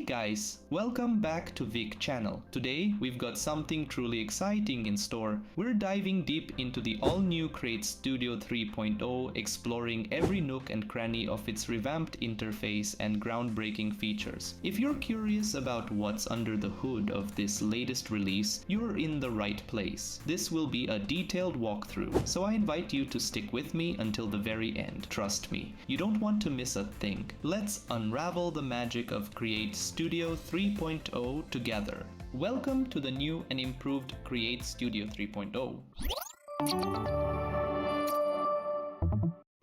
guys, welcome back to Vic channel. Today we've got something truly exciting in store. We're diving deep into the all-new CreateStudio 3.0, exploring every nook and cranny of its revamped interface and groundbreaking features. If you're curious about what's under the hood of this latest release, you're in the right place. This will be a detailed walkthrough, so I invite you to stick with me until the very end. Trust me, you don't want to miss a thing. Let's unravel the magic of CreateStudio 3.0 together. Welcome to the new and improved CreateStudio 3.0.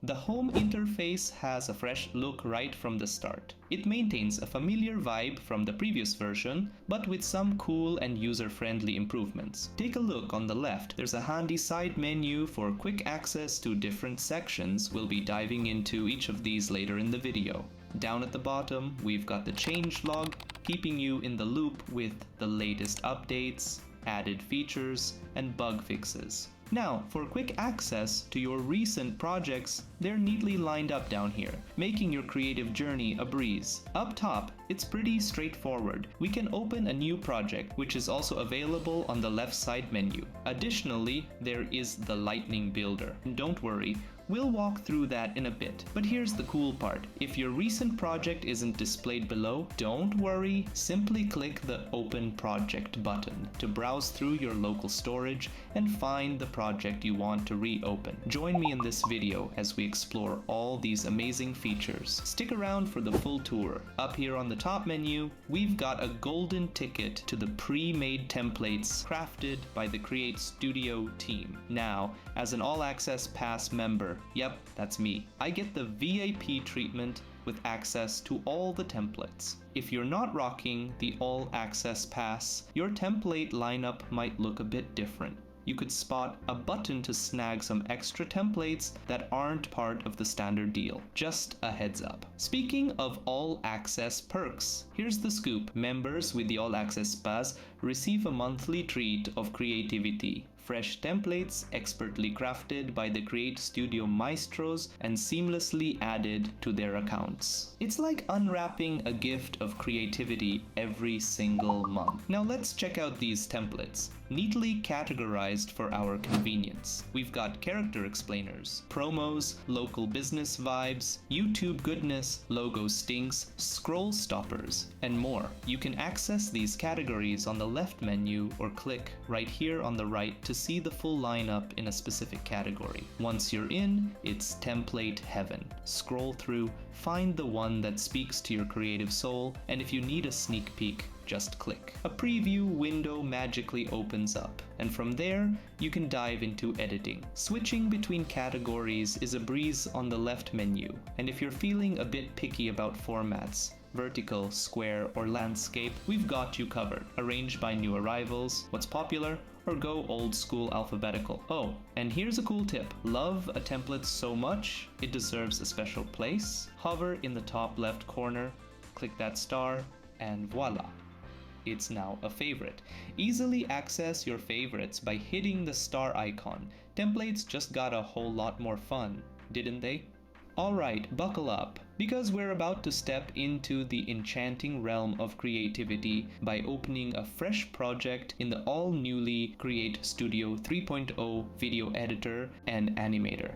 The home interface has a fresh look right from the start. It maintains a familiar vibe from the previous version, but with some cool and user-friendly improvements. Take a look on the left. There's a handy side menu for quick access to different sections. We'll be diving into each of these later in the video. Down at the bottom, we've got the changelog, keeping you in the loop with the latest updates, added features, and bug fixes. Now, for quick access to your recent projects, they're neatly lined up down here, making your creative journey a breeze. Up top, it's pretty straightforward. We can open a new project, which is also available on the left side menu. Additionally, there is the Lightning Builder. And don't worry, we'll walk through that in a bit. But here's the cool part. If your recent project isn't displayed below, don't worry. Simply click the Open Project button to browse through your local storage and find the project you want to reopen. Join me in this video as we explore all these amazing features. Stick around for the full tour. Up here on the top menu, we've got a golden ticket to the pre-made templates crafted by the CreateStudio team. Now, as an all-access pass member, yep, that's me, I get the VIP treatment with access to all the templates. If you're not rocking the all access pass, your template lineup might look a bit different. You could spot a button to snag some extra templates that aren't part of the standard deal. Just a heads up. Speaking of all access perks, here's the scoop. Members with the all access pass receive a monthly treat of creativity. Fresh templates expertly crafted by the CreateStudio maestros and seamlessly added to their accounts. It's like unwrapping a gift of creativity every single month. Now let's check out these templates. Neatly categorized for our convenience. We've got character explainers, promos, local business vibes, YouTube goodness, logo stinks, scroll stoppers, and more. You can access these categories on the left menu or click right here on the right to see the full lineup in a specific category. Once you're in, it's template heaven. Scroll through, find the one that speaks to your creative soul, and if you need a sneak peek, just click. A preview window magically opens up, and from there, you can dive into editing. Switching between categories is a breeze on the left menu, and if you're feeling a bit picky about formats, vertical, square, or landscape, we've got you covered. Arrange by new arrivals, what's popular, or go old school alphabetical. Oh, and here's a cool tip. Love a template so much, it deserves a special place. Hover in the top left corner, click that star, and voila. It's now a favorite. Easily access your favorites by hitting the star icon. Templates just got a whole lot more fun, didn't they? Alright, buckle up, because we're about to step into the enchanting realm of creativity by opening a fresh project in the all-newly CreateStudio 3.0 video editor and animator.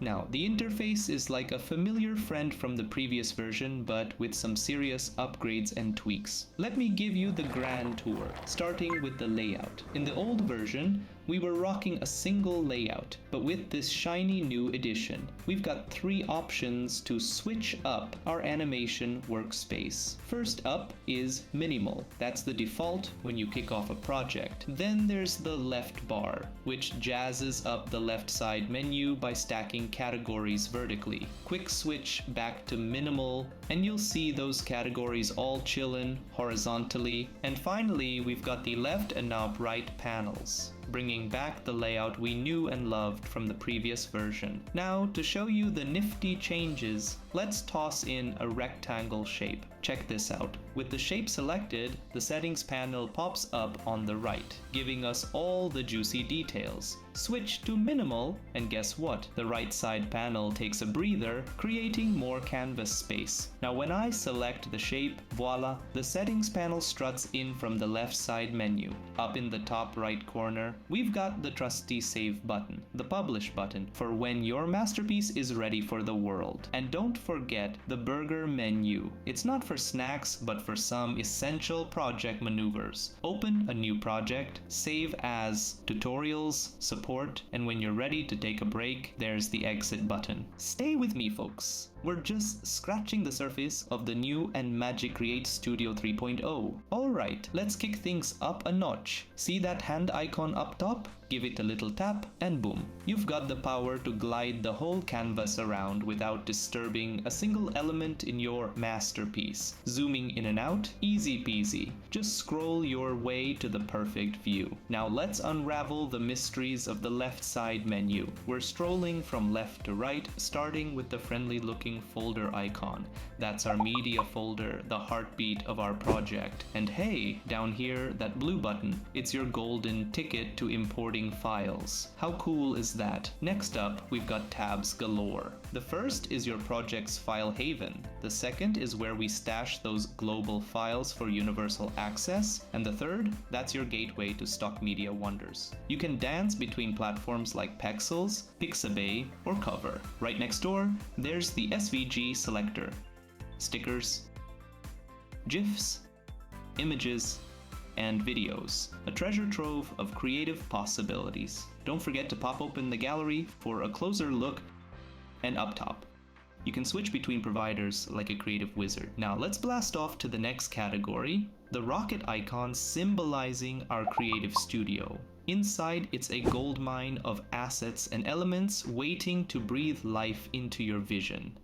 Now, the interface is like a familiar friend from the previous version, but with some serious upgrades and tweaks. Let me give you the grand tour, starting with the layout. In the old version, we were rocking a single layout, but with this shiny new edition, we've got 3 options to switch up our animation workspace. First up is minimal. That's the default when you kick off a project. Then there's the left bar, which jazzes up the left side menu by stacking categories vertically. Quick switch back to minimal, and you'll see those categories all chillin' horizontally. And finally, we've got the left and now right panels, bringing back the layout we knew and loved from the previous version. Now, to show you the nifty changes, let's toss in a rectangle shape. Check this out. With the shape selected, the settings panel pops up on the right, giving us all the juicy details. Switch to minimal, and guess what? The right side panel takes a breather, creating more canvas space. Now when I select the shape, voila, the settings panel struts in from the left side menu. Up in the top right corner, we've got the trusty save button, the publish button, for when your masterpiece is ready for the world. And don't forget the burger menu. It's not for snacks, but for some essential project maneuvers. Open a new project, save as tutorials, support, and when you're ready to take a break, there's the exit button. Stay with me, folks. We're just scratching the surface of the new and magic CreateStudio 3.0. Alright, let's kick things up a notch. See that hand icon up top? Give it a little tap, and boom. You've got the power to glide the whole canvas around without disturbing a single element in your masterpiece. Zooming in and out, easy peasy. Just scroll your way to the perfect view. Now let's unravel the mysteries of the left side menu. We're strolling from left to right, starting with the friendly looking folder icon. That's our media folder, the heartbeat of our project. And hey, down here, that blue button, it's your golden ticket to importing files. How cool is that? Next up, we've got tabs galore. The first is your project's file haven. The second is where we stash those global files for universal access. And the third, that's your gateway to stock media wonders. You can dance between platforms like Pexels, Pixabay, or Cover. Right next door, there's the SVG selector. Stickers, GIFs, images, and videos. A treasure trove of creative possibilities. Don't forget to pop open the gallery for a closer look, and up top, you can switch between providers like a creative wizard. Now let's blast off to the next category, the rocket icon symbolizing our creative studio. Inside, it's a goldmine of assets and elements waiting to breathe life into your vision.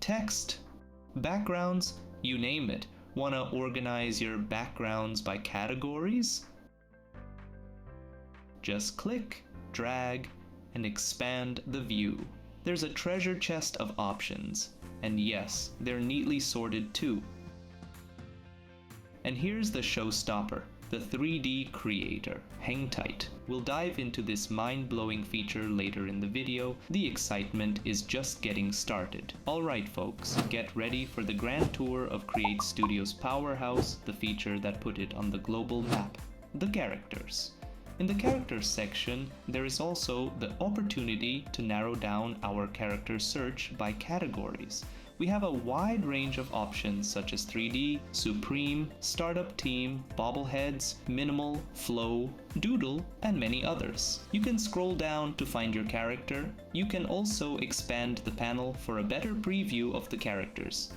Text, backgrounds, you name it. Want to organize your backgrounds by categories? Just click, drag, and expand the view. There's a treasure chest of options, and yes, they're neatly sorted too. And here's the showstopper, the 3D Creator. Hang tight. We'll dive into this mind-blowing feature later in the video. The excitement is just getting started. Alright folks, get ready for the grand tour of CreateStudio's powerhouse, the feature that put it on the global map, the characters. In the characters section, there is also the opportunity to narrow down our character search by categories. We have a wide range of options such as 3D, Supreme, Startup Team, Bobbleheads, Minimal, Flow, Doodle, and many others. You can scroll down to find your character. You can also expand the panel for a better preview of the characters.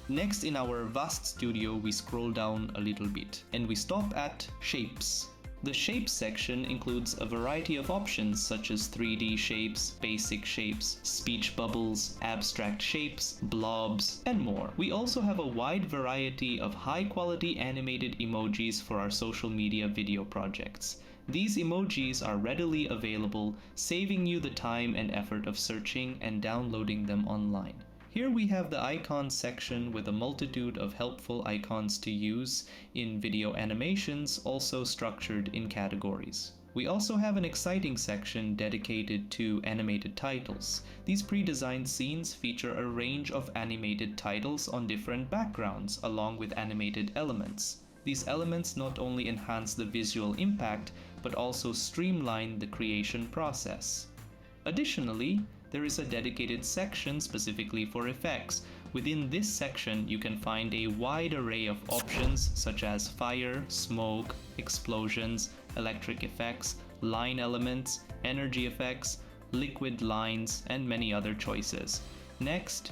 Next, in our vast studio, we scroll down a little bit and we stop at Shapes. The Shapes section includes a variety of options such as 3D shapes, basic shapes, speech bubbles, abstract shapes, blobs, and more. We also have a wide variety of high-quality animated emojis for our social media video projects. These emojis are readily available, saving you the time and effort of searching and downloading them online. Here we have the icons section with a multitude of helpful icons to use in video animations, also structured in categories. We also have an exciting section dedicated to animated titles. These pre-designed scenes feature a range of animated titles on different backgrounds, along with animated elements. These elements not only enhance the visual impact, but also streamline the creation process. Additionally, there is a dedicated section specifically for effects. Within this section, you can find a wide array of options such as fire, smoke, explosions, electric effects, line elements, energy effects, liquid lines, and many other choices. Next,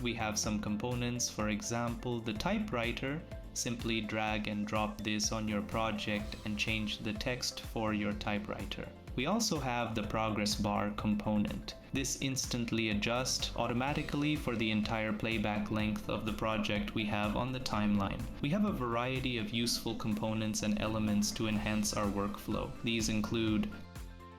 we have some components, for example, the typewriter. Simply drag and drop this on your project and change the text for your typewriter. We also have the progress bar component. This instantly adjusts automatically for the entire playback length of the project we have on the timeline. We have a variety of useful components and elements to enhance our workflow. These include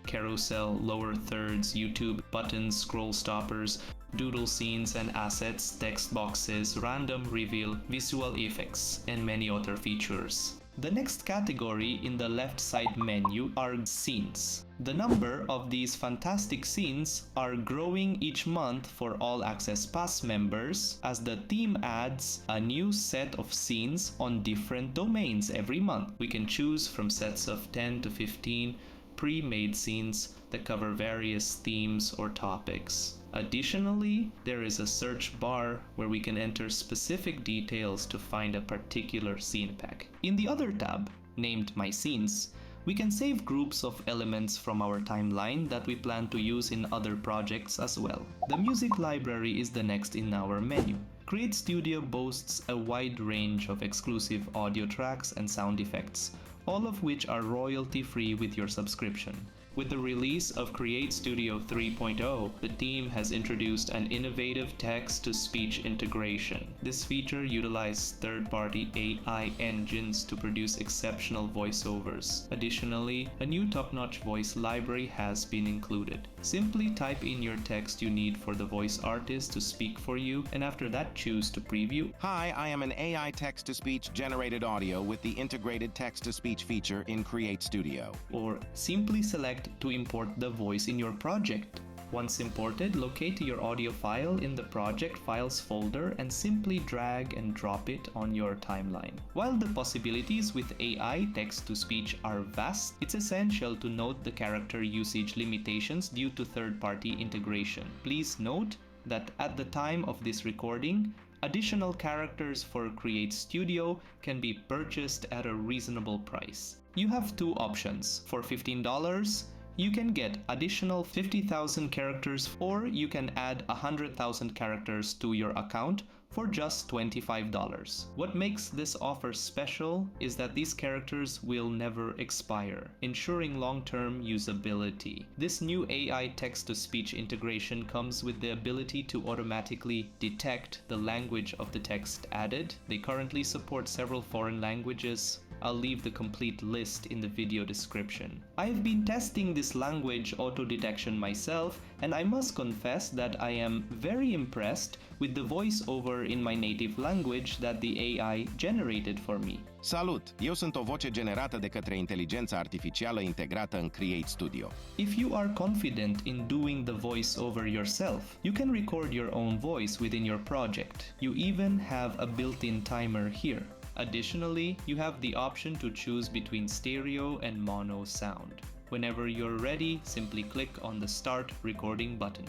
carousel, lower thirds, YouTube, buttons, scroll stoppers, doodle scenes and assets, text boxes, random reveal, visual effects, and many other features. The next category in the left side menu are scenes. The number of these fantastic scenes are growing each month for All Access Pass members as the team adds a new set of scenes on different domains every month. We can choose from sets of 10 to 15 pre-made scenes that cover various themes or topics. Additionally, there is a search bar where we can enter specific details to find a particular scene pack. In the other tab, named My Scenes, we can save groups of elements from our timeline that we plan to use in other projects as well. The music library is the next in our menu. CreateStudio boasts a wide range of exclusive audio tracks and sound effects, all of which are royalty-free with your subscription. With the release of CreateStudio 3.0, the team has introduced an innovative text-to-speech integration. This feature utilizes third-party AI engines to produce exceptional voiceovers. Additionally, a new top-notch voice library has been included. Simply type in your text you need for the voice artist to speak for you, and after that choose to preview. Hi, I am an AI text-to-speech generated audio with the integrated text-to-speech feature in CreateStudio. Or simply select to import the voice in your project. Once imported, locate your audio file in the Project Files folder and simply drag and drop it on your timeline. While the possibilities with AI text-to-speech are vast, it's essential to note the character usage limitations due to third-party integration. Please note that at the time of this recording, additional characters for CreateStudio can be purchased at a reasonable price. You have two options. For $15, you can get additional 50,000 characters, or you can add 100,000 characters to your account for just $25. What makes this offer special is that these characters will never expire, ensuring long-term usability. This new AI text-to-speech integration comes with the ability to automatically detect the language of the text added. They currently support several foreign languages. I'll leave the complete list in the video description. I've been testing this language auto-detection myself, and I must confess that I am very impressed with the voiceover in my native language that the AI generated for me. Salut! Eu sunt o voce generată de către inteligența artificială integrată în CreateStudio. If you are confident in doing the voiceover yourself, you can record your own voice within your project. You even have a built-in timer here. Additionally, you have the option to choose between stereo and mono sound. Whenever you're ready, simply click on the Start Recording button.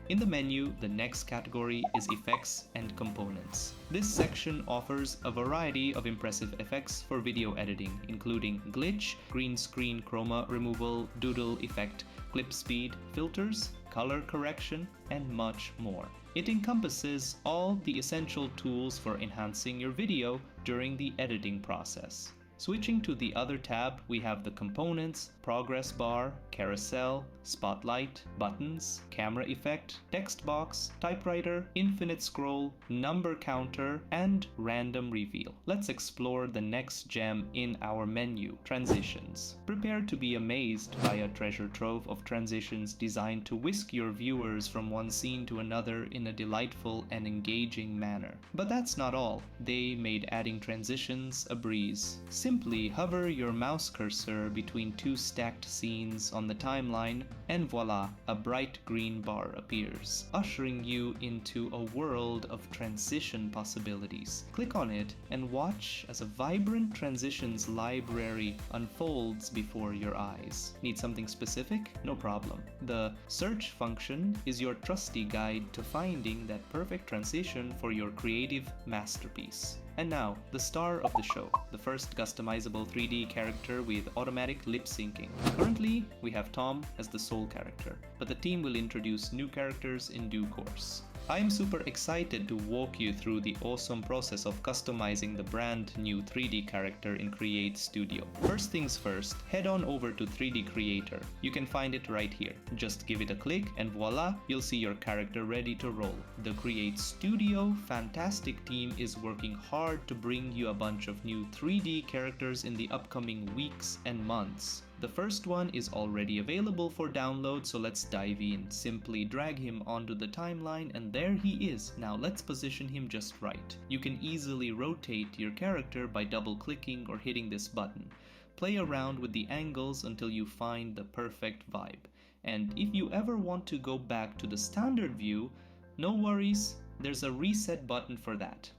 In the menu, the next category is Effects and Components. This section offers a variety of impressive effects for video editing, including glitch, green screen chroma removal, doodle effect, clip speed, filters, color correction, and much more. It encompasses all the essential tools for enhancing your video during the editing process. Switching to the other tab, we have the components, progress bar, carousel, spotlight, buttons, camera effect, text box, typewriter, infinite scroll, number counter, and random reveal. Let's explore the next gem in our menu, transitions. Prepare to be amazed by a treasure trove of transitions designed to whisk your viewers from one scene to another in a delightful and engaging manner. But that's not all. They made adding transitions a breeze. Simply hover your mouse cursor between two stacked scenes on the timeline, and voila, a bright green bar appears, ushering you into a world of transition possibilities. Click on it and watch as a vibrant transitions library unfolds before your eyes. Need something specific? No problem. The search function is your trusty guide to finding that perfect transition for your creative masterpiece. And now, the star of the show, the first customizable 3D character with automatic lip syncing. Currently, we have Tom as the sole character, but the team will introduce new characters in due course. I am super excited to walk you through the awesome process of customizing the brand new 3D character in CreateStudio. First things first, head on over to 3D Creator. You can find it right here. Just give it a click and voila, you'll see your character ready to roll. The CreateStudio fantastic team is working hard to bring you a bunch of new 3D characters in the upcoming weeks and months. The first one is already available for download, so let's dive in. Simply drag him onto the timeline and there he is. Now let's position him just right. You can easily rotate your character by double clicking or hitting this button. Play around with the angles until you find the perfect vibe. And if you ever want to go back to the standard view, no worries, there's a reset button for that.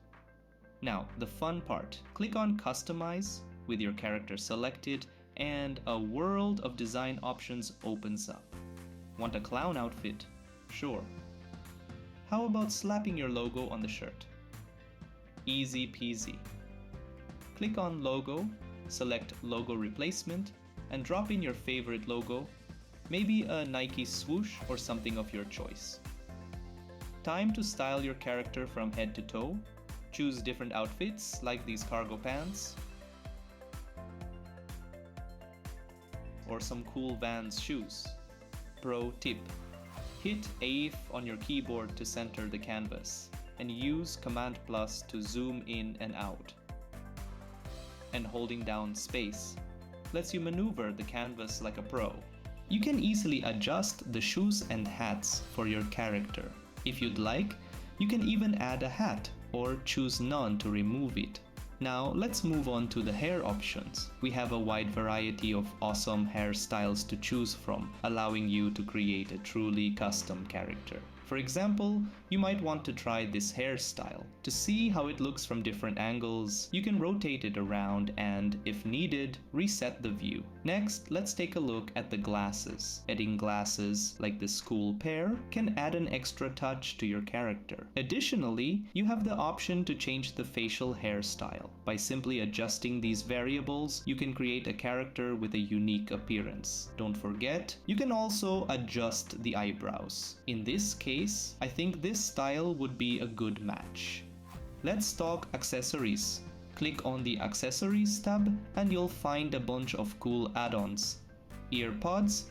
Now, the fun part. Click on Customize with your character selected and a world of design options opens up. Want a clown outfit? Sure. How about slapping your logo on the shirt? Easy peasy. Click on Logo, select Logo Replacement, and drop in your favorite logo, maybe a Nike swoosh or something of your choice. Time to style your character from head to toe. Choose different outfits like these cargo pants, or some cool Vans shoes. Pro tip: hit AF on your keyboard to center the canvas and use Command Plus to zoom in and out. And holding down space lets you maneuver the canvas like a pro. You can easily adjust the shoes and hats for your character. If you'd like, you can even add a hat or choose none to remove it. Now let's move on to the hair options. We have a wide variety of awesome hairstyles to choose from, allowing you to create a truly custom character. For example, you might want to try this hairstyle. To see how it looks from different angles, you can rotate it around and, if needed, reset the view. Next, let's take a look at the glasses. Adding glasses, like this cool pair, can add an extra touch to your character. Additionally, you have the option to change the facial hairstyle. By simply adjusting these variables, you can create a character with a unique appearance. Don't forget, you can also adjust the eyebrows. In this case, I think this style would be a good match. Let's talk accessories. Click on the Accessories tab and you'll find a bunch of cool add-ons. Earpods,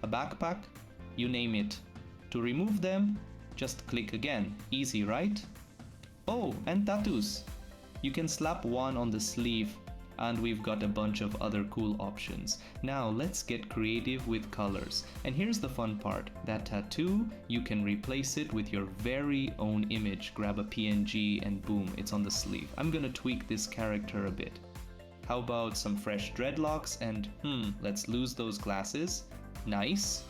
a backpack, you name it. To remove them, just click again. Easy, right? Oh, and tattoos. You can slap one on the sleeve, and we've got a bunch of other cool options. Now let's get creative with colors. And here's the fun part. That tattoo, you can replace it with your very own image. Grab a PNG and boom, it's on the sleeve. I'm gonna tweak this character a bit. How about some fresh dreadlocks and let's lose those glasses. Nice.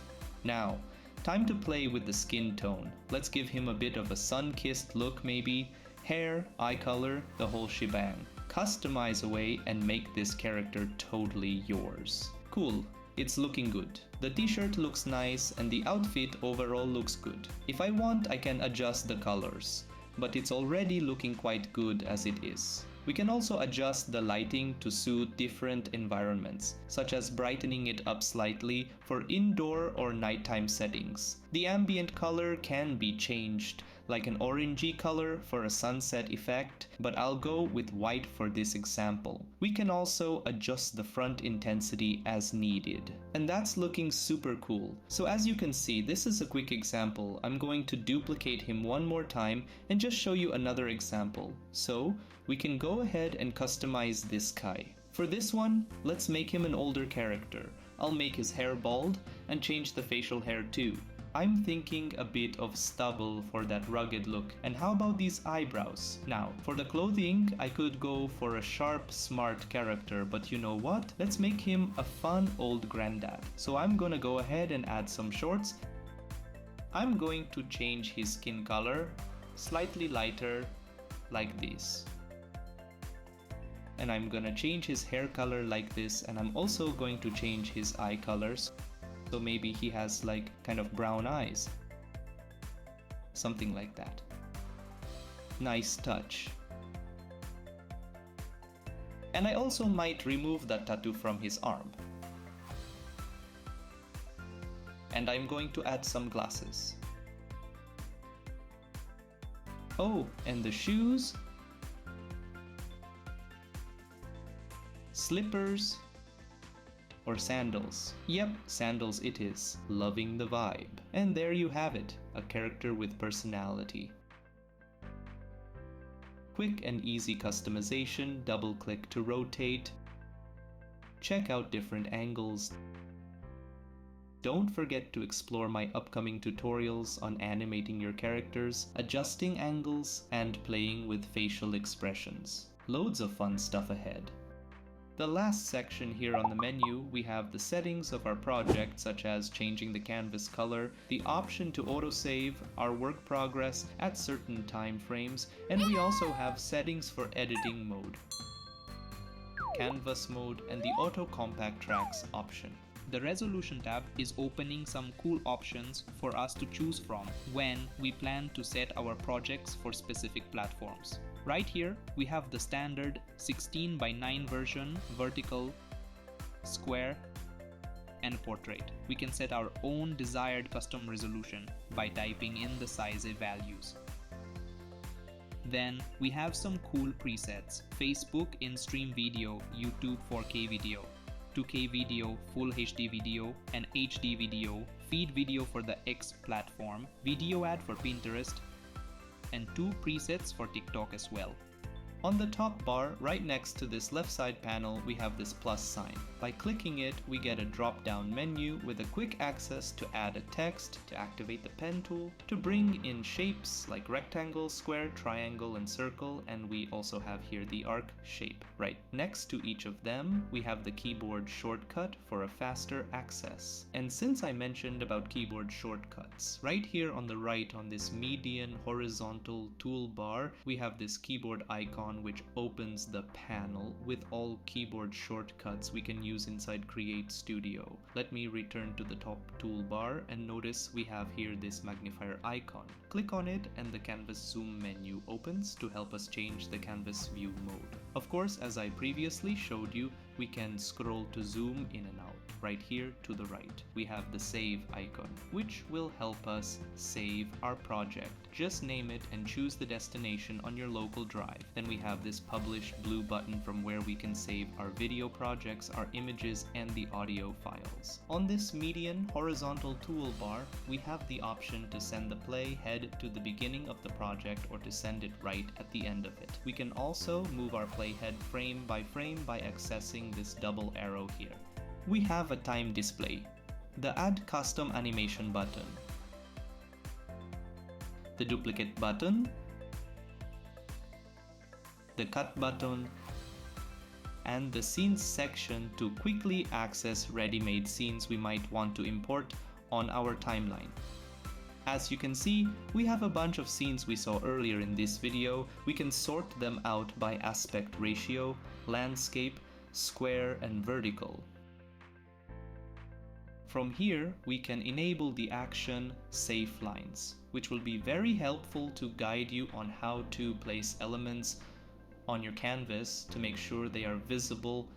Now, time to play with the skin tone. Let's give him a bit of a sun-kissed look maybe. Hair, eye color, the whole shebang. Customize away and make this character totally yours. Cool, it's looking good. The t-shirt looks nice and the outfit overall looks good. If I want, I can adjust the colors, but it's already looking quite good as it is. We can also adjust the lighting to suit different environments, such as brightening it up slightly for indoor or nighttime settings. The ambient color can be changed, like an orangey color for a sunset effect, but I'll go with white for this example. We can also adjust the front intensity as needed. And that's looking super cool. So as you can see, this is a quick example. I'm going to duplicate him one more time and just show you another example. So we can go ahead and customize this guy. For this one, let's make him an older character. I'll make his hair bald and change the facial hair too. I'm thinking a bit of stubble for that rugged look. And how about these eyebrows? Now, for the clothing, I could go for a sharp, smart character, but you know what? Let's make him a fun old granddad. So I'm gonna go ahead and add some shorts. I'm going to change his skin color, slightly lighter, like this. And I'm gonna change his hair color like this, and I'm also going to change his eye colors. So maybe he has like kind of brown eyes. Something like that. Nice touch. And I also might remove that tattoo from his arm. And I'm going to add some glasses. Oh, and the shoes. Slippers. Or sandals. Yep, sandals it is. Loving the vibe. And there you have it, a character with personality. Quick and easy customization, double click to rotate. check out different angles. Don't forget to explore my upcoming tutorials on animating your characters, adjusting angles, and playing with facial expressions. Loads of fun stuff ahead. The last section here on the menu, we have the settings of our project, such as changing the canvas color, the option to autosave our work progress at certain time frames, and we also have settings for editing mode, canvas mode, and the auto compact tracks option. The resolution tab is opening some cool options for us to choose from when we plan to set our projects for specific platforms. Right here, we have the standard 16:9 version, vertical, square, and portrait. We can set our own desired custom resolution by typing in the size values. Then we have some cool presets: Facebook in-stream video, YouTube 4K video, 2K video, Full HD video, and HD video, feed video for the X platform, video ad for Pinterest, and 2 presets for TikTok as well. On the top bar, right next to this left side panel, we have this plus sign. By clicking it, we get a drop-down menu with a quick access to add a text, to activate the pen tool, to bring in shapes like rectangle, square, triangle, and circle, and we also have here the arc shape. Right next to each of them, we have the keyboard shortcut for a faster access. And since I mentioned about keyboard shortcuts, right here on the right on this median horizontal toolbar, we have this keyboard icon which opens the panel with all keyboard shortcuts we can use inside CreateStudio. Let me return to the top toolbar and notice we have here this magnifier icon. Click on it and the canvas zoom menu opens to help us change the canvas view mode. Of course, as I previously showed you, we can scroll to zoom in and out. Right here to the right, we have the save icon, which will help us save our project. Just name it and choose the destination on your local drive. Then we have this publish blue button from where we can save our video projects, our images, and the audio files. On this median horizontal toolbar, we have the option to send the playhead to the beginning of the project or to send it right at the end of it. We can also move our playhead frame by accessing this double arrow here. We have a time display, the Add Custom Animation button, the Duplicate button, the Cut button, and the Scenes section to quickly access ready-made scenes we might want to import on our timeline. As you can see, we have a bunch of scenes we saw earlier in this video. We can sort them out by aspect ratio, landscape, square, and vertical. From here, we can enable the action Safe Lines, which will be very helpful to guide you on how to place elements on your canvas to make sure they are visible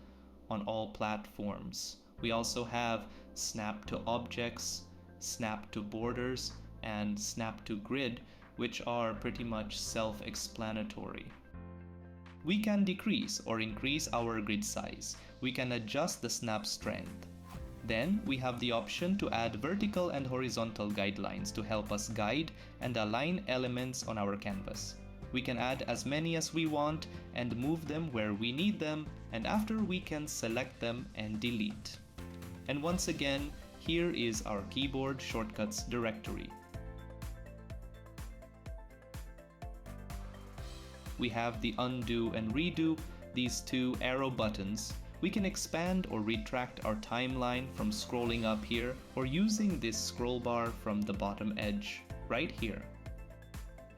on all platforms. We also have Snap to Objects, Snap to Borders, and Snap to Grid, which are pretty much self-explanatory. We can decrease or increase our grid size. We can adjust the snap strength. Then we have the option to add vertical and horizontal guidelines to help us guide and align elements on our canvas. We can add as many as we want and move them where we need them, and after we can select them and delete. And once again, here is our keyboard shortcuts directory. We have the undo and redo, these 2 arrow buttons. We can expand or retract our timeline from scrolling up here or using this scroll bar from the bottom edge right here.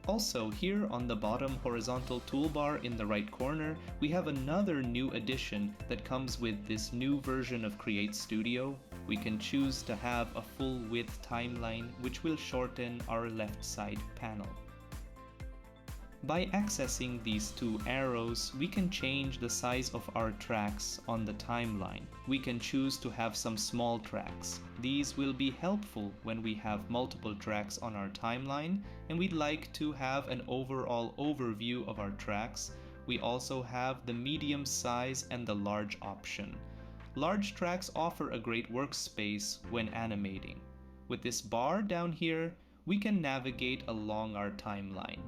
Also, here on the bottom horizontal toolbar in the right corner, we have another new addition that comes with this new version of CreateStudio. We can choose to have a full width timeline, which will shorten our left side panel. By accessing these 2 arrows, we can change the size of our tracks on the timeline. We can choose to have some small tracks. These will be helpful when we have multiple tracks on our timeline and we'd like to have an overall overview of our tracks. We also have the medium size and the large option. Large tracks offer a great workspace when animating. With this bar down here, we can navigate along our timeline.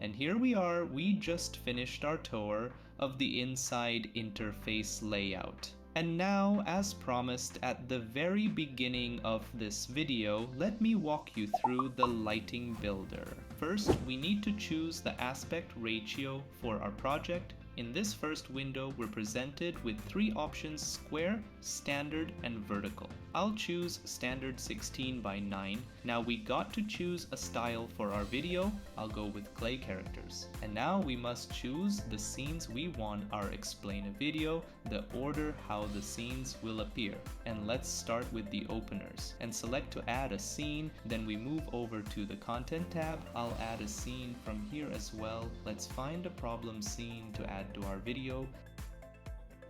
And here we are, we just finished our tour of the inside interface layout. And now, as promised at the very beginning of this video, let me walk you through the lighting builder. First, we need to choose the aspect ratio for our project. In this first window, we're presented with three options: square, standard, and vertical. I'll choose standard 16:9. Now we got to choose a style for our video. I'll go with clay characters. And now we must choose the scenes we want our explain a video, the order how the scenes will appear. And let's start with the openers and select to add a scene. Then we move over to the content tab. I'll add a scene from here as well. Let's find a problem scene to add to our video.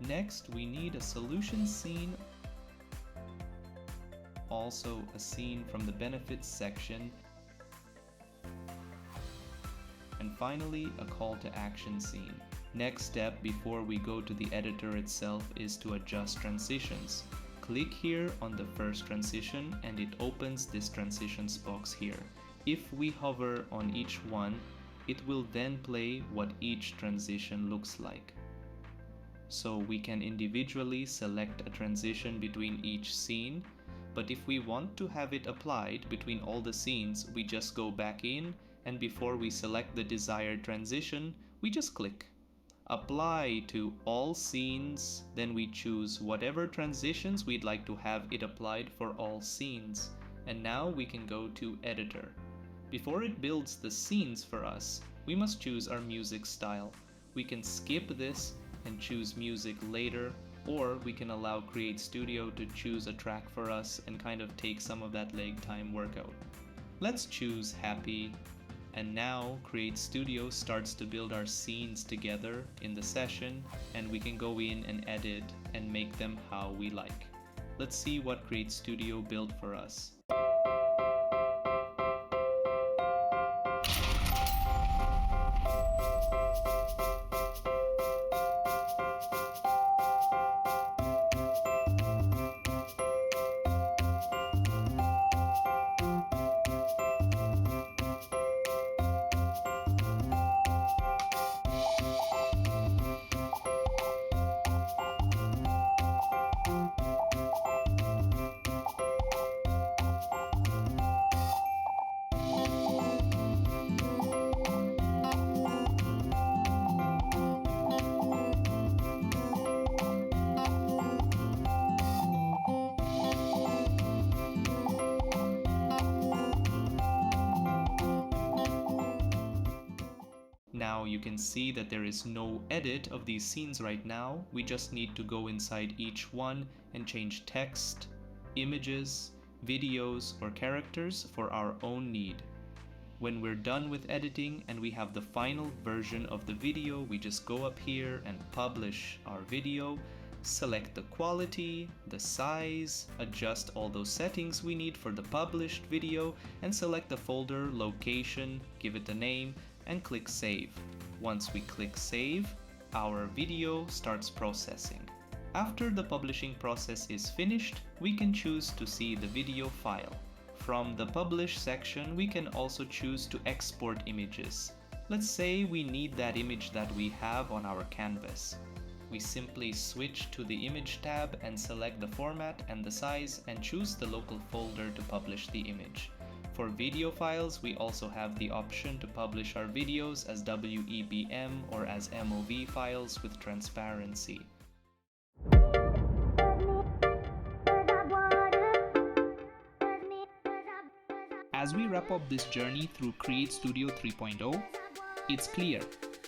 Next, we need a solution scene, also a scene from the benefits section, and finally a call to action scene. Next step before we go to the editor itself is to adjust transitions. Click here on the first transition and it opens this transitions box here. If we hover on each one, it will then play what each transition looks like. So we can individually select a transition between each scene, but if we want to have it applied between all the scenes, we just go back in, and before we select the desired transition, we just click Apply to all scenes, then we choose whatever transitions we'd like to have it applied for all scenes. And now we can go to Editor. Before it builds the scenes for us, we must choose our music style. We can skip this and choose music later, or we can allow CreateStudio to choose a track for us and kind of take some of that lag time workout. Let's choose happy, and now CreateStudio starts to build our scenes together in the session, and we can go in and edit and make them how we like. Let's see what CreateStudio built for us. Now you can see that there is no edit of these scenes right now. We just need to go inside each one and change text, images, videos, or characters for our own need. When we're done with editing and we have the final version of the video, we just go up here and publish our video, select the quality, the size, adjust all those settings we need for the published video, and select the folder, location, give it a name, and click Save. Once we click Save, our video starts processing. After the publishing process is finished, we can choose to see the video file. From the Publish section, we can also choose to export images. Let's say we need that image that we have on our canvas. We simply switch to the Image tab and select the format and the size and choose the local folder to publish the image. For video files, we also have the option to publish our videos as WEBM or as MOV files with transparency. As we wrap up this journey through CreateStudio 3.0, it's clear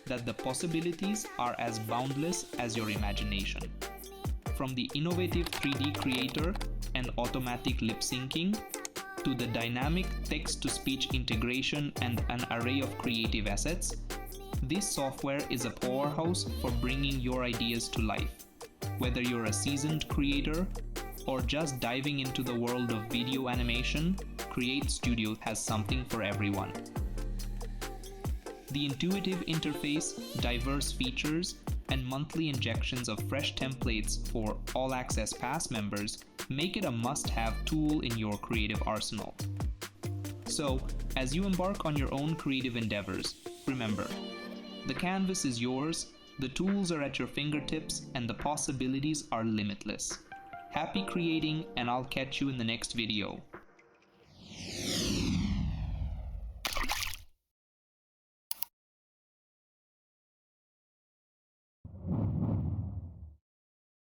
that the possibilities are as boundless as your imagination. From the innovative 3D creator and automatic lip syncing, to the dynamic text-to-speech integration and an array of creative assets, this software is a powerhouse for bringing your ideas to life. Whether you're a seasoned creator or just diving into the world of video animation, CreateStudio has something for everyone. The intuitive interface, diverse features, and monthly injections of fresh templates for All Access Pass members make it a must-have tool in your creative arsenal. So, as you embark on your own creative endeavors, remember, the canvas is yours, The tools are at your fingertips and the possibilities are limitless. Happy creating, and I'll catch you in the next video.